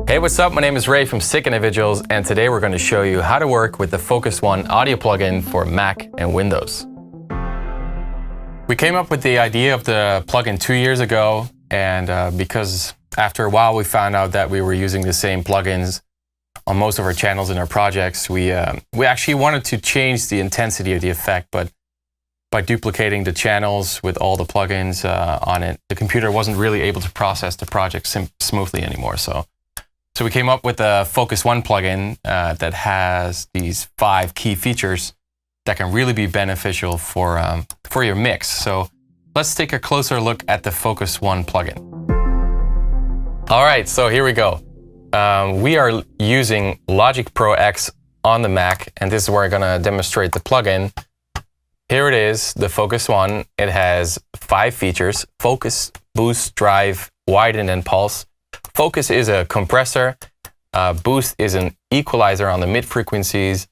Hey, what's up? My name is Ray from Sick Individuals, and today we're going to show you how to work with the Focus One audio plugin for Mac and Windows. We came up with the idea of the plugin 2 years ago, and because after a while we found out that we were using the same plugins on most of our channels and our projects, we actually wanted to change the intensity of the effect, but by duplicating the channels with all the plugins on it, the computer wasn't really able to process the project smoothly anymore. So we came up with a Focus One plugin that has these 5 key features that can really be beneficial for your mix. So let's take a closer look at the Focus One plugin. All right, so here we go. We are using Logic Pro X on the Mac, and this is where I'm gonna demonstrate the plugin. Here it is, the Focus One. It has 5 features: Focus, Boost, Drive, Widen, and Pulse. Focus is a compressor, Boost is an equalizer on the mid frequencies,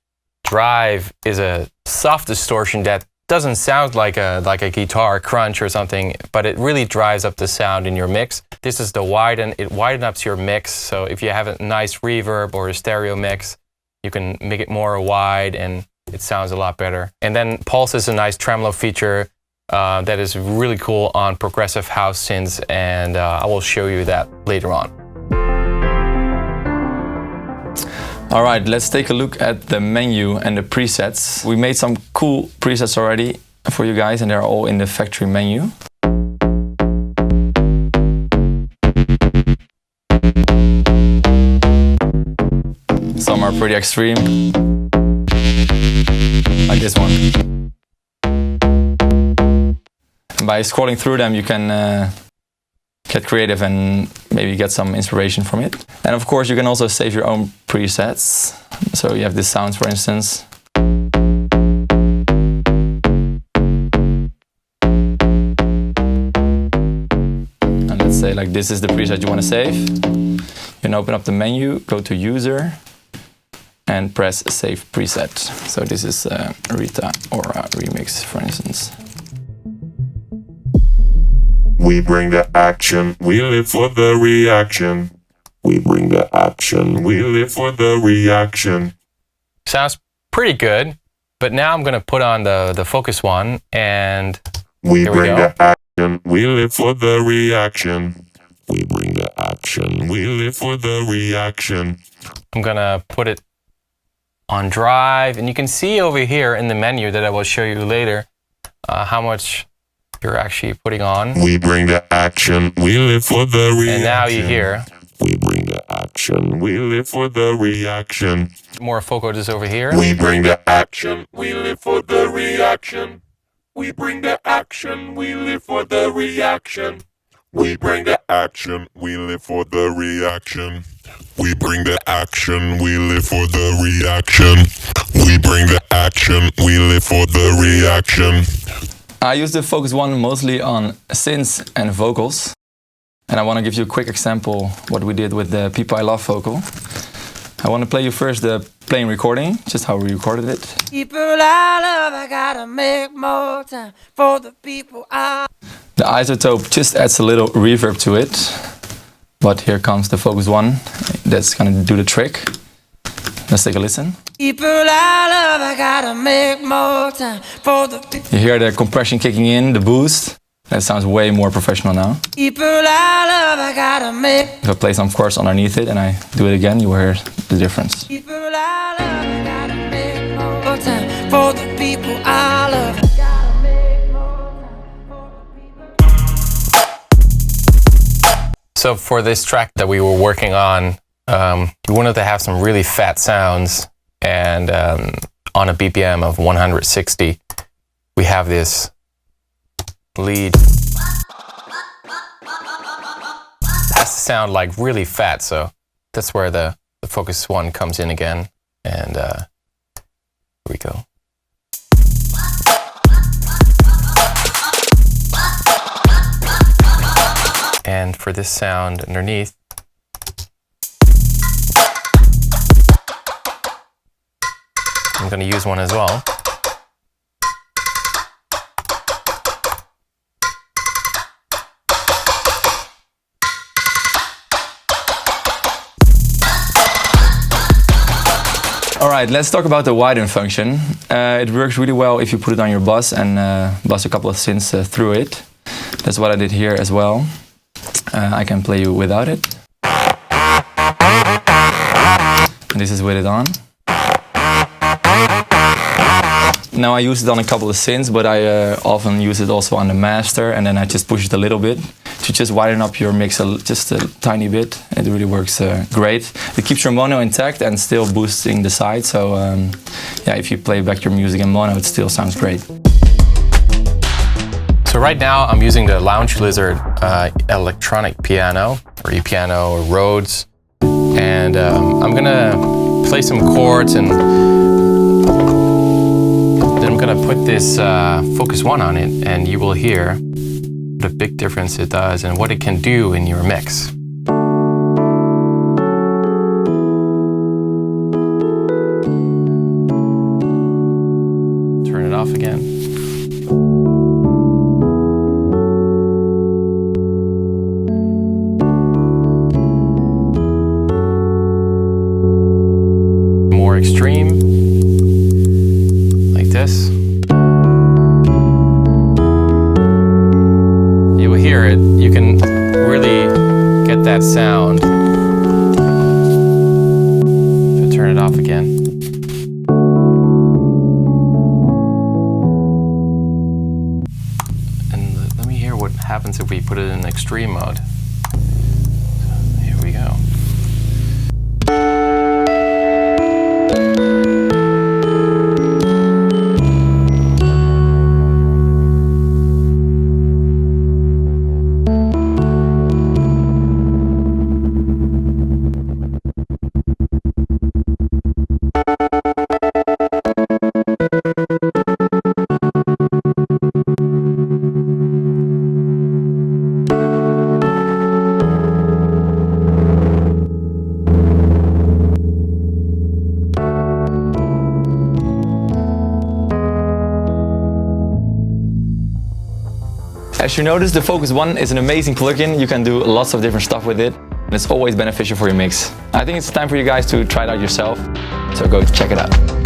Drive is a soft distortion that doesn't sound like a guitar crunch or something, but it really drives up the sound in your mix. This is the Widen. It widens up your mix, so if you have a nice reverb or a stereo mix, you can make it more wide and it sounds a lot better. And then Pulse is a nice tremolo feature that is really cool on progressive house synths, and I will show you that later on. All right, let's take a look at the menu and the presets. We made some cool presets already for you guys, and they're all in the factory menu. Some are pretty extreme, like this one. By scrolling through them, you can get creative and maybe get some inspiration from it. And of course, you can also save your own presets. So you have this sound, for instance. And let's say like this is the preset you want to save. You can open up the menu, go to User, and press Save Preset. So this is Rita Ora Remix, for instance. We bring the action, we live for the reaction. We bring the action, we live for the reaction. Sounds pretty good, but now I'm gonna put on the Focus One, and we bring the action, we live for the reaction. We bring the action, we live for the reaction. I'm gonna put it on Drive, and you can see over here in the menu that I will show you later how much you're actually putting on. We bring the action, we live for the reaction. And now you hear. We bring the action, we live for the reaction. More focus is over here. We bring the action, we live for the reaction. We bring the action, we live for the reaction. We bring the action, we live for the reaction. We bring the action, we live for the reaction. We bring the action, we live for the reaction. I use the Focus One mostly on synths and vocals. And I want to give you a quick example what we did with the People I Love vocal. I want to play you first the plain recording, just how we recorded it. People I love, I gotta make more time for the people I... The isotope just adds a little reverb to it. But here comes the Focus One. That's going to do the trick. Let's take a listen. People I love, I gotta make more time for the people. You hear the compression kicking in, the boost. That sounds way more professional now. People I love, I gotta make. If I play some chords underneath it and I do it again, you will hear the difference. People I love, I gotta make more time for the people I love. Gotta make more time for the people. So for this track that we were working on, we wanted to have some really fat sounds, and on a BPM of 160, we have this lead. Has to sound like really fat, so that's where the Focus One comes in again, and here we go. And for this sound underneath, I'm going to use one as well. All right, let's talk about the widen function. It works really well if you put it on your bus and bus a couple of synths through it. That's what I did here as well. I can play you without it. And this is with it on. Now I use it on a couple of synths, but I often use it also on the master, and then I just push it a little bit to just widen up your mix just a tiny bit. It really works great. It keeps your mono intact and still boosting the side, so yeah, if you play back your music in mono, it still sounds great. So right now I'm using the Lounge Lizard electronic piano, or e-piano, or Rhodes, and I'm gonna play some chords, and then I'm gonna put this Focus One on it, and you will hear the big difference it does and what it can do in your mix. Turn it off again. More extreme, like this. You will hear it. You can really get that sound. So turn it off again. And let me hear what happens if we put it in extreme mode. So here we go. As you notice, the Focus One is an amazing plugin. You can do lots of different stuff with it, and it's always beneficial for your mix. I think it's time for you guys to try it out yourself, so go check it out.